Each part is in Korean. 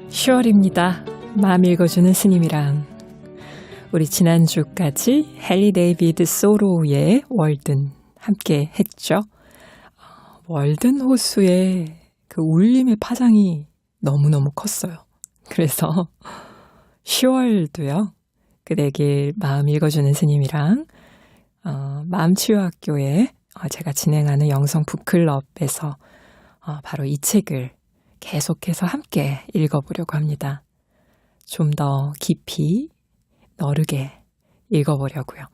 10월입니다. 마음 읽어주는 스님이랑 우리 지난주까지 헨리 데이비드 소로우의 월든 함께 했죠. 월든 호수의 그 울림의 파장이 너무너무 컸어요. 그래서 10월도요. 그대길 마음 읽어주는 스님이랑 마음치유학교에 제가 진행하는 영성 북클럽에서 바로 이 책을 계속해서 함께 읽어보려고 합니다. 좀 더 깊이 너르게 읽어보려고요.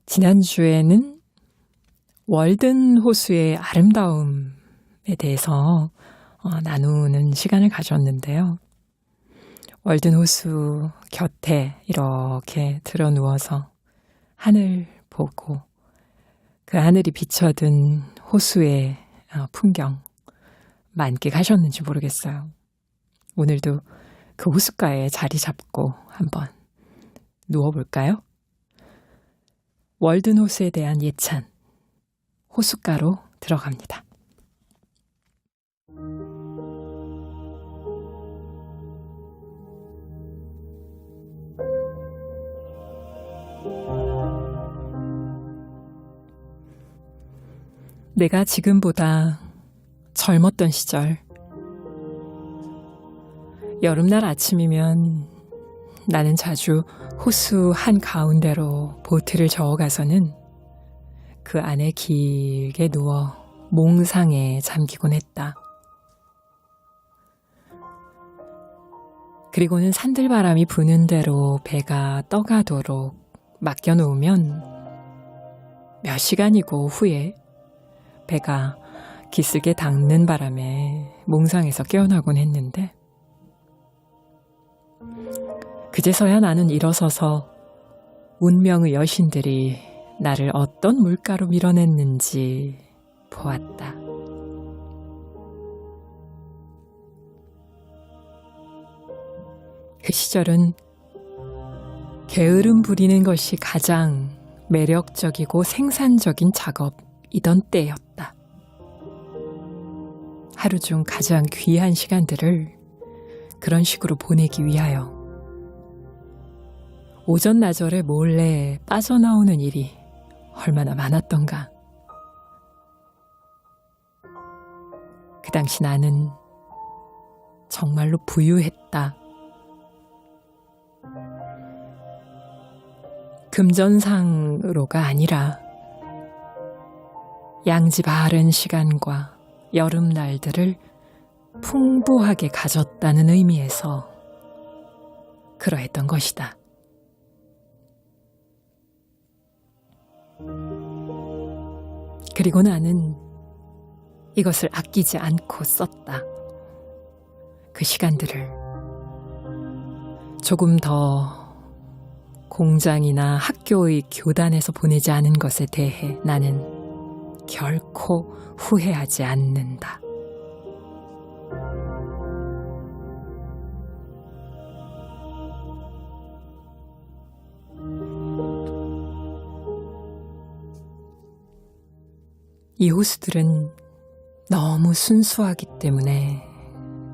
지난주에는 월든 호수의 아름다움에 대해서 나누는 시간을 가졌는데요. 월든 호수 곁에 이렇게 들어 누워서 하늘 보고 그 하늘이 비춰든 호수의 풍경 만끽하셨는지 모르겠어요. 오늘도 그 호숫가에 자리 잡고 한번 누워볼까요? 월든 호수에 대한 예찬, 호숫가로 들어갑니다. 내가 지금보다 젊었던 시절, 여름날 아침이면 나는 자주 호수 한가운데로 보트를 저어가서는 그 안에 길게 누워 몽상에 잠기곤 했다. 그리고는 산들바람이 부는 대로 배가 떠가도록 맡겨놓으면 몇 시간이고 후에 배가 기슭에 닿는 바람에 몽상에서 깨어나곤 했는데 그제서야 나는 일어서서 운명의 여신들이 나를 어떤 물가로 밀어냈는지 보았다. 그 시절은 게으름 부리는 것이 가장 매력적이고 생산적인 작업이던 때였다. 하루 중 가장 귀한 시간들을 그런 식으로 보내기 위하여 오전 나절에 몰래 빠져나오는 일이 얼마나 많았던가. 그 당시 나는 정말로 부유했다. 금전상으로가 아니라 양지 바른 시간과 여름날들을 풍부하게 가졌다는 의미에서 그러했던 것이다. 그리고 나는 이것을 아끼지 않고 썼다. 그 시간들을 조금 더 공장이나 학교의 교단에서 보내지 않은 것에 대해 나는 결코 후회하지 않는다. 이 호수들은 너무 순수하기 때문에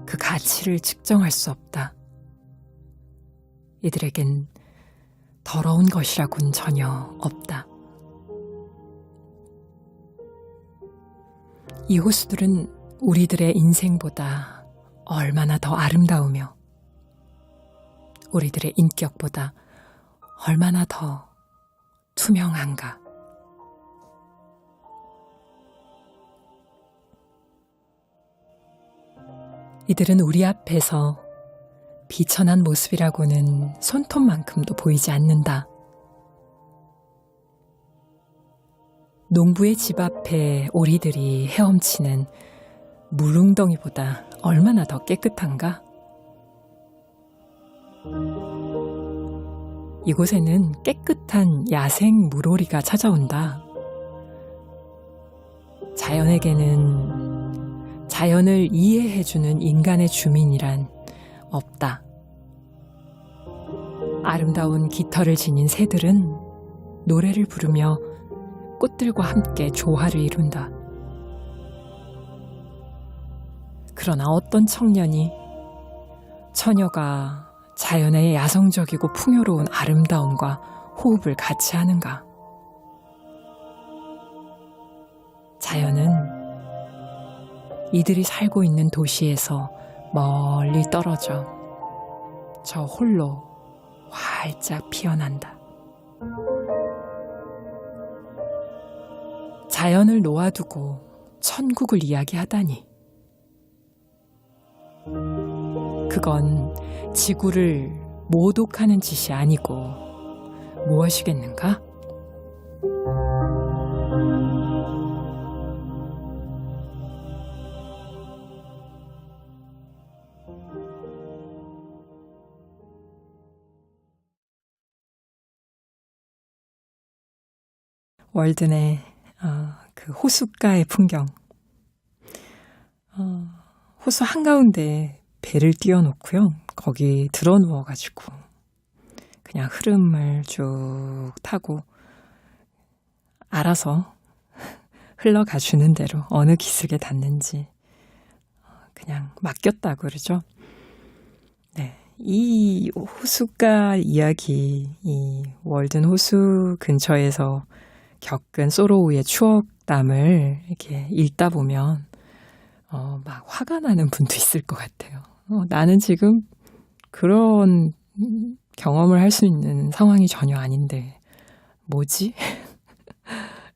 그 가치를 측정할 수 없다. 이들에겐 더러운 것이라고는 전혀 없다. 이 호수들은 우리들의 인생보다 얼마나 더 아름다우며 우리들의 인격보다 얼마나 더 투명한가. 이들은 우리 앞에서 비천한 모습이라고는 손톱만큼도 보이지 않는다. 농부의 집 앞에 오리들이 헤엄치는 물웅덩이보다 얼마나 더 깨끗한가? 이곳에는 깨끗한 야생 물오리가 찾아온다. 자연에게는 자연을 이해해주는 인간의 주민이란 없다. 아름다운 깃털을 지닌 새들은 노래를 부르며 꽃들과 함께 조화를 이룬다. 그러나 어떤 청년이 처녀가 자연의 야성적이고 풍요로운 아름다움과 호흡을 같이 하는가? 자연은 이들이 살고 있는 도시에서 멀리 떨어져 저 홀로 활짝 피어난다. 자연을 놓아두고 천국을 이야기하다니. 그건 지구를 모독하는 짓이 아니고 무엇이겠는가? 월든의 그 호숫가의 풍경. 호수 한가운데 배를 띄워놓고요. 거기 들어 누워가지고 그냥 흐름을 쭉 타고 알아서 흘러가 주는 대로 어느 기슭에 닿는지 그냥 맡겼다고 그러죠. 네, 이 호숫가 이야기, 이 월든 호수 근처에서 겪은 소로우의 추억담을 이렇게 읽다 보면 막 화가 나는 분도 있을 것 같아요. 나는 지금 그런 경험을 할 수 있는 상황이 전혀 아닌데 뭐지?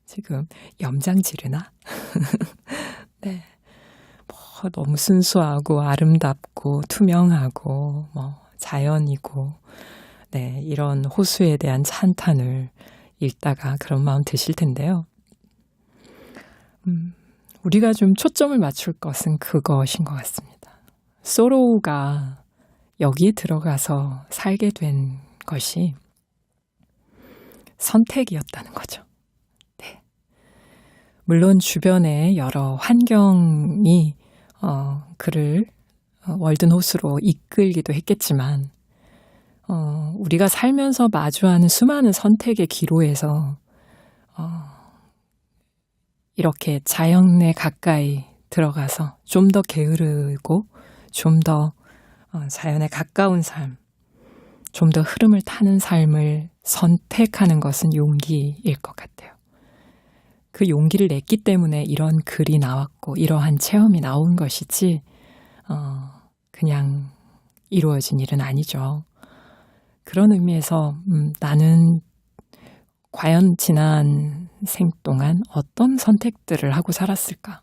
지금 염장 지르나? 네, 뭐 너무 순수하고 아름답고 투명하고 뭐 자연이고 네, 이런 호수에 대한 찬탄을 읽다가 그런 마음 드실 텐데요. 우리가 좀 초점을 맞출 것은 그것인 것 같습니다. 소로우가 여기에 들어가서 살게 된 것이 선택이었다는 거죠. 네. 물론 주변의 여러 환경이 그를 월든 호수로 이끌기도 했겠지만 우리가 살면서 마주하는 수많은 선택의 기로에서 이렇게 자연에 가까이 들어가서 좀 더 게으르고 좀 더 자연에 가까운 삶, 좀 더 흐름을 타는 삶을 선택하는 것은 용기일 것 같아요. 그 용기를 냈기 때문에 이런 글이 나왔고 이러한 체험이 나온 것이지 그냥 이루어진 일은 아니죠. 그런 의미에서 나는 과연 지난 생 동안 어떤 선택들을 하고 살았을까?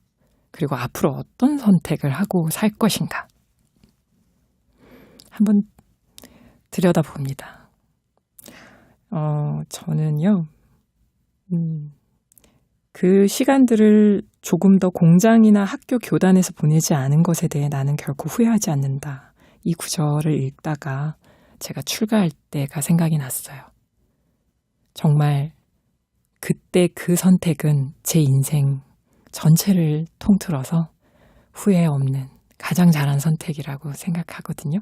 그리고 앞으로 어떤 선택을 하고 살 것인가? 한번 들여다봅니다. 저는요, 그 시간들을 조금 더 공장이나 학교 교단에서 보내지 않은 것에 대해 나는 결코 후회하지 않는다. 이 구절을 읽다가 제가 출가할 때가 생각이 났어요. 정말 그때 그 선택은 제 인생 전체를 통틀어서 후회 없는 가장 잘한 선택이라고 생각하거든요.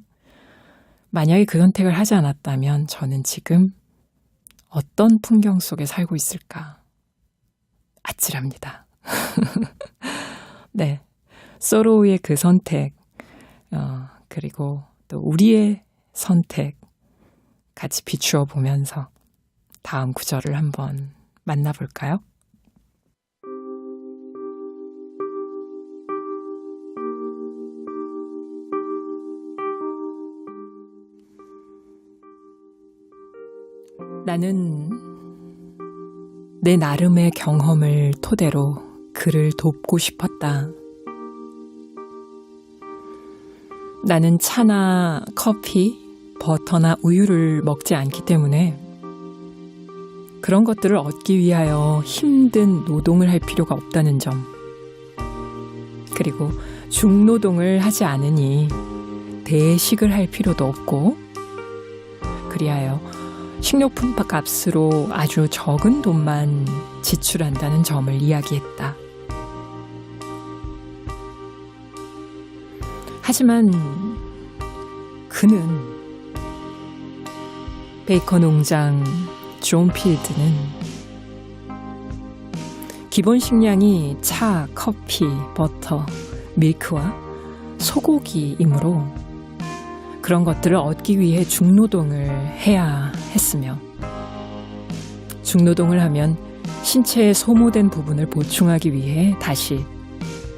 만약에 그 선택을 하지 않았다면 저는 지금 어떤 풍경 속에 살고 있을까? 아찔합니다. 네, 소로우의 그 선택, 그리고 또 우리의 선택 같이 비추어 보면서 다음 구절을 한번 만나볼까요? 나는 내 나름의 경험을 토대로 그를 돕고 싶었다. 나는 차나 커피, 버터나 우유를 먹지 않기 때문에 그런 것들을 얻기 위하여 힘든 노동을 할 필요가 없다는 점. 그리고 중노동을 하지 않으니 대식을 할 필요도 없고 그리하여 식료품 값으로 아주 적은 돈만 지출한다는 점을 이야기했다. 하지만 그는 베이커 농장 존 필드는 기본 식량이 차, 커피, 버터, 밀크와 소고기이므로 그런 것들을 얻기 위해 중노동을 해야 했으며, 중노동을 하면 신체의 소모된 부분을 보충하기 위해 다시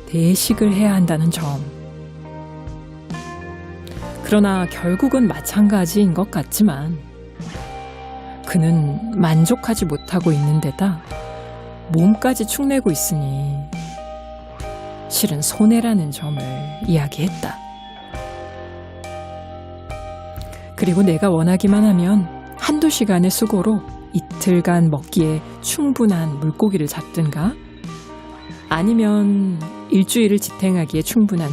대식을 해야 한다는 점. 그러나 결국은 마찬가지인 것 같지만 그는 만족하지 못하고 있는 데다 몸까지 축내고 있으니 실은 손해라는 점을 이야기했다. 그리고 내가 원하기만 하면 한두 시간의 수고로 이틀간 먹기에 충분한 물고기를 잡든가, 아니면 일주일을 지탱하기에 충분한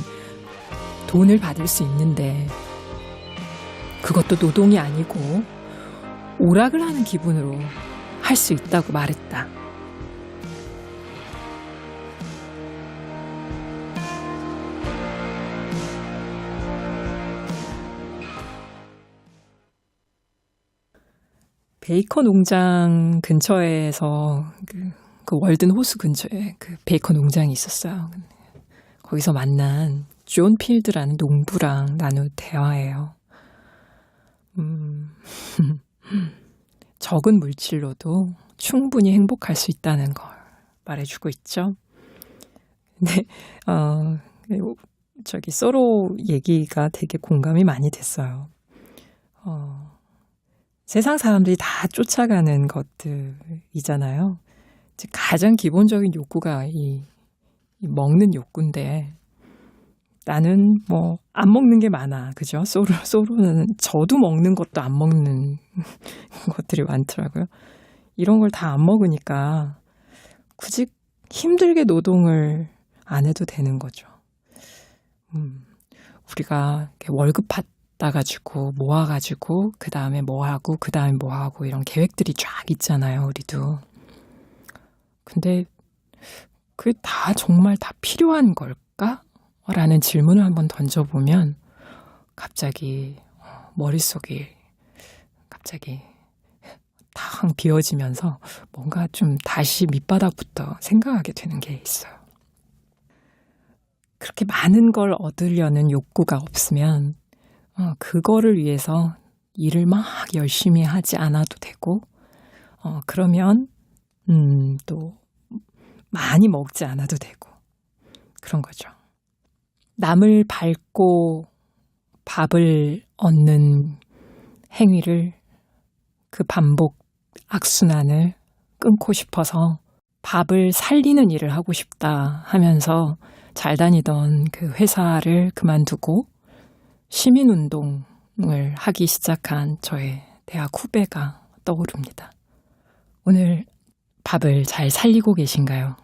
돈을 받을 수 있는데, 그것도 노동이 아니고 오락을 하는 기분으로 할 수 있다고 말했다. 베이컨 농장 근처에서 그 월든 호수 근처에 그 베이컨 농장이 있었어요. 거기서 만난 존 필드라는 농부랑 나눈 대화예요. 적은 물질로도 충분히 행복할 수 있다는 걸 말해주고 있죠. 근데 저기 소로 얘기가 되게 공감이 많이 됐어요. 세상 사람들이 다 쫓아가는 것들이잖아요. 가장 기본적인 욕구가 이 먹는 욕구인데, 나는 뭐 안 먹는 게 많아. 그죠? 소로는 저도 먹는 것도 안 먹는 것들이 많더라고요. 이런 걸 다 안 먹으니까 굳이 힘들게 노동을 안 해도 되는 거죠. 우리가 월급 받아가지고 모아가지고 그 다음에 뭐 하고 그 다음에 뭐 하고 이런 계획들이 쫙 있잖아요. 우리도. 근데 그게 다 정말 다 필요한 걸까? 라는 질문을 한번 던져보면 갑자기 머릿속이 갑자기 탕 비워지면서 뭔가 좀 다시 밑바닥부터 생각하게 되는 게 있어요. 그렇게 많은 걸 얻으려는 욕구가 없으면 그거를 위해서 일을 막 열심히 하지 않아도 되고, 그러면 또 많이 먹지 않아도 되고 그런 거죠. 남을 밟고 밥을 얻는 행위를, 그 반복 악순환을 끊고 싶어서 밥을 살리는 일을 하고 싶다 하면서 잘 다니던 그 회사를 그만두고 시민운동을 하기 시작한 저의 대학 후배가 떠오릅니다. 오늘 밥을 잘 살리고 계신가요?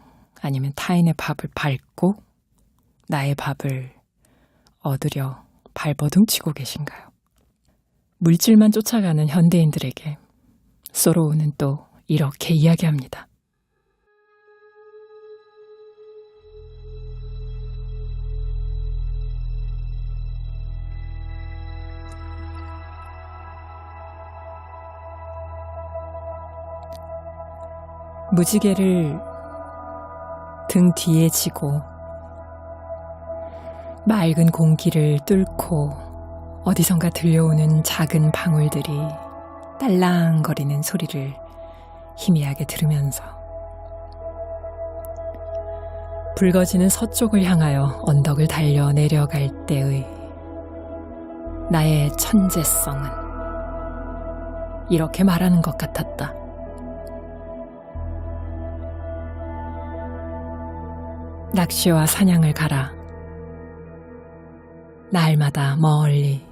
아니면 타인의 밥을 밟고 나의 밥을 얻으려 발버둥치고 계신가요? 물질만 쫓아가는 현대인들에게 소로우는 또 이렇게 이야기합니다. 무지개를 등 뒤에 지고 맑은 공기를 뚫고 어디선가 들려오는 작은 방울들이 딸랑거리는 소리를 희미하게 들으면서 붉어지는 서쪽을 향하여 언덕을 달려 내려갈 때의 나의 천재성은 이렇게 말하는 것 같았다. 낚시와 사냥을 가라. 날마다 멀리,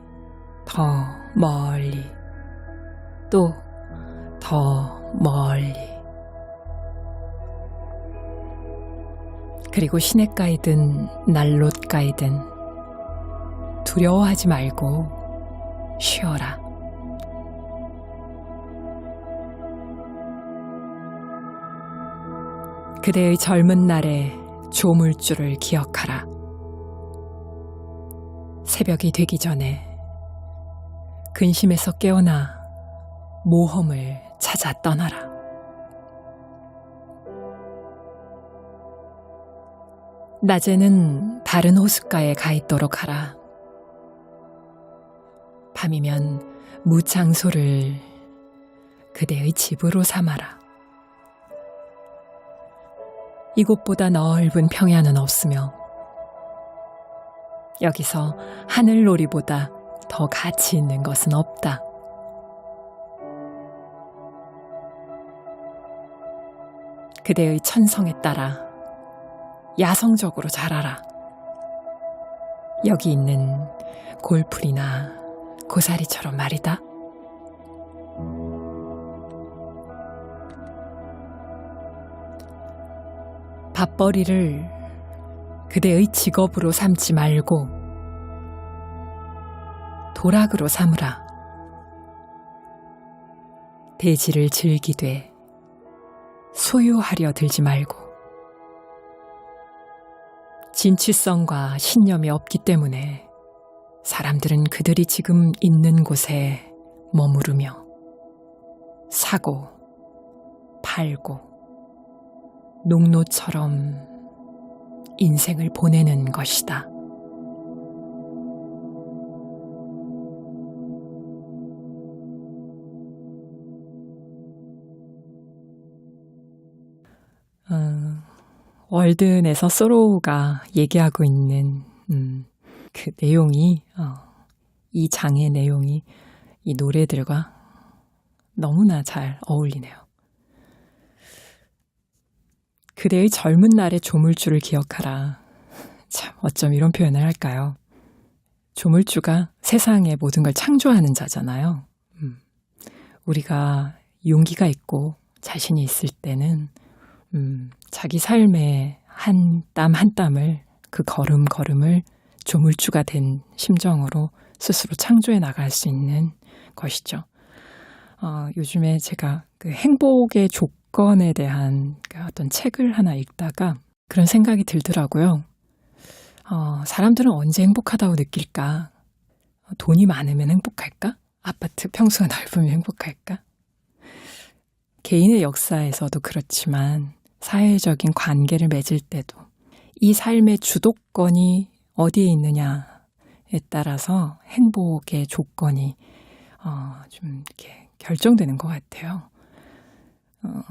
더 멀리, 또 더 멀리. 그리고 시냇가이든 난롯가이든 두려워하지 말고 쉬어라. 그대의 젊은 날의 조물주를 기억하라. 새벽이 되기 전에 근심에서 깨어나 모험을 찾아 떠나라. 낮에는 다른 호숫가에 가 있도록 하라. 밤이면 무창소를 그대의 집으로 삼아라. 이곳보다 넓은 평야는 없으며 여기서 하늘놀이보다 더 가치 있는 것은 없다. 그대의 천성에 따라 야성적으로 자라라. 여기 있는 골풀이나 고사리처럼 말이다. 밥벌이를 그대의 직업으로 삼지 말고 도락으로 삼으라. 대지를 즐기되 소유하려 들지 말고 진취성과 신념이 없기 때문에 사람들은 그들이 지금 있는 곳에 머무르며 사고 팔고 농노처럼 인생을 보내는 것이다. 월든에서 소로우가 얘기하고 있는 그 내용이 이 장의 내용이 이 노래들과 너무나 잘 어울리네요. 그대의 젊은 날의 조물주를 기억하라. 참 어쩜 이런 표현을 할까요? 조물주가 세상의 모든 걸 창조하는 자잖아요. 우리가 용기가 있고 자신이 있을 때는 자기 삶의 한 땀 한 땀을 그 걸음걸음을 조물주가 된 심정으로 스스로 창조해 나갈 수 있는 것이죠. 요즘에 제가 그 행복의 조건에 대한 어떤 책을 하나 읽다가 그런 생각이 들더라고요. 사람들은 언제 행복하다고 느낄까? 돈이 많으면 행복할까? 아파트 평수가 넓으면 행복할까? 개인의 역사에서도 그렇지만 사회적인 관계를 맺을 때도 이 삶의 주도권이 어디에 있느냐에 따라서 행복의 조건이 좀 이렇게 결정되는 것 같아요.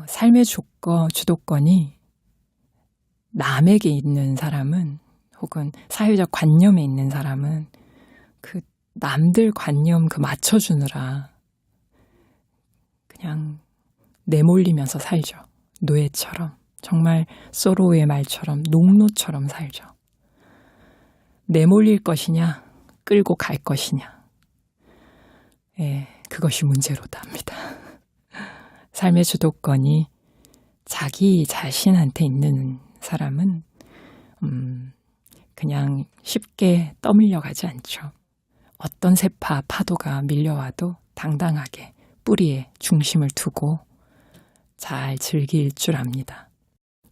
삶의 주도권이 남에게 있는 사람은 혹은 사회적 관념에 있는 사람은 그 남들 관념 그 맞춰주느라 그냥 내몰리면서 살죠. 노예처럼. 정말 소로우의 말처럼 농노처럼 살죠. 내몰릴 것이냐, 끌고 갈 것이냐. 예, 그것이 문제로다 합니다. 삶의 주도권이 자기 자신한테 있는 사람은 그냥 쉽게 떠밀려 가지 않죠. 어떤 세파 파도가 밀려와도 당당하게 뿌리에 중심을 두고 잘 즐길 줄 압니다.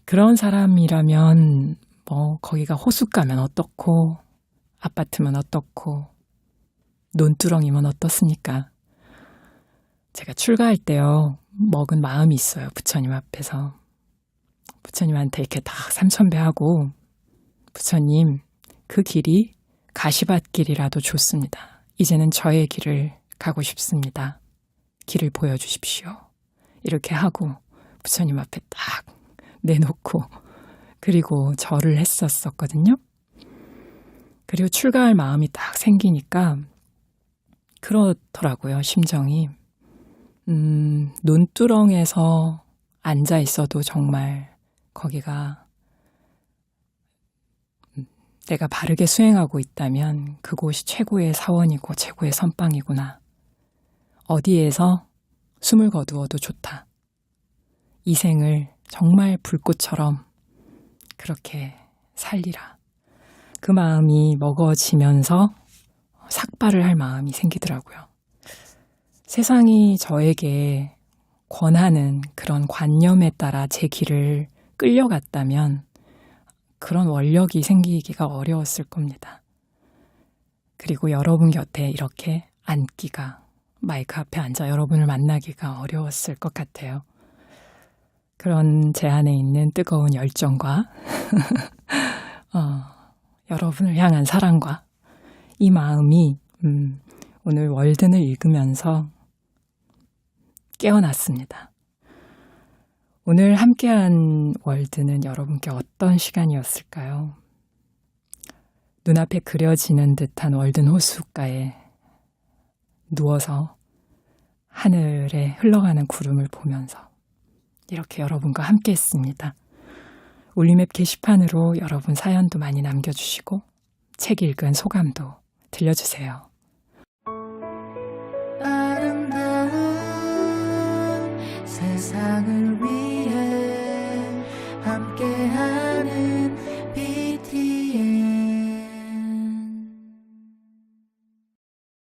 그런 사람이라면 거기가 호숫가면 어떻고 아파트면 어떻고 논두렁이면 어떻습니까? 제가 출가할 때요 먹은 마음이 있어요. 부처님 앞에서 부처님한테 이렇게 딱 삼천배하고 부처님 그 길이 가시밭길이라도 좋습니다. 이제는 저의 길을 가고 싶습니다. 길을 보여주십시오. 이렇게 하고 부처님 앞에 딱 내놓고 그리고 절을 했었거든요. 그리고 출가할 마음이 딱 생기니까 그렇더라고요. 심정이. 논두렁에서 앉아 있어도 정말 거기가 내가 바르게 수행하고 있다면 그곳이 최고의 사원이고 최고의 선방이구나. 어디에서 숨을 거두어도 좋다. 이 생을 정말 불꽃처럼 그렇게 살리라. 그 마음이 먹어지면서 삭발을 할 마음이 생기더라고요. 세상이 저에게 권하는 그런 관념에 따라 제 길을 끌려갔다면 그런 원력이 생기기가 어려웠을 겁니다. 그리고 여러분 곁에 이렇게 앉기가, 마이크 앞에 앉아 여러분을 만나기가 어려웠을 것 같아요. 그런 제 안에 있는 뜨거운 열정과 여러분을 향한 사랑과 이 마음이 오늘 월든을 읽으면서 깨어났습니다. 오늘 함께한 월드는 여러분께 어떤 시간이었을까요? 눈앞에 그려지는 듯한 월든 호숫가에 누워서 하늘에 흘러가는 구름을 보면서 이렇게 여러분과 함께 했습니다. 올리맵 게시판으로 여러분 사연도 많이 남겨주시고 책 읽은 소감도 들려주세요.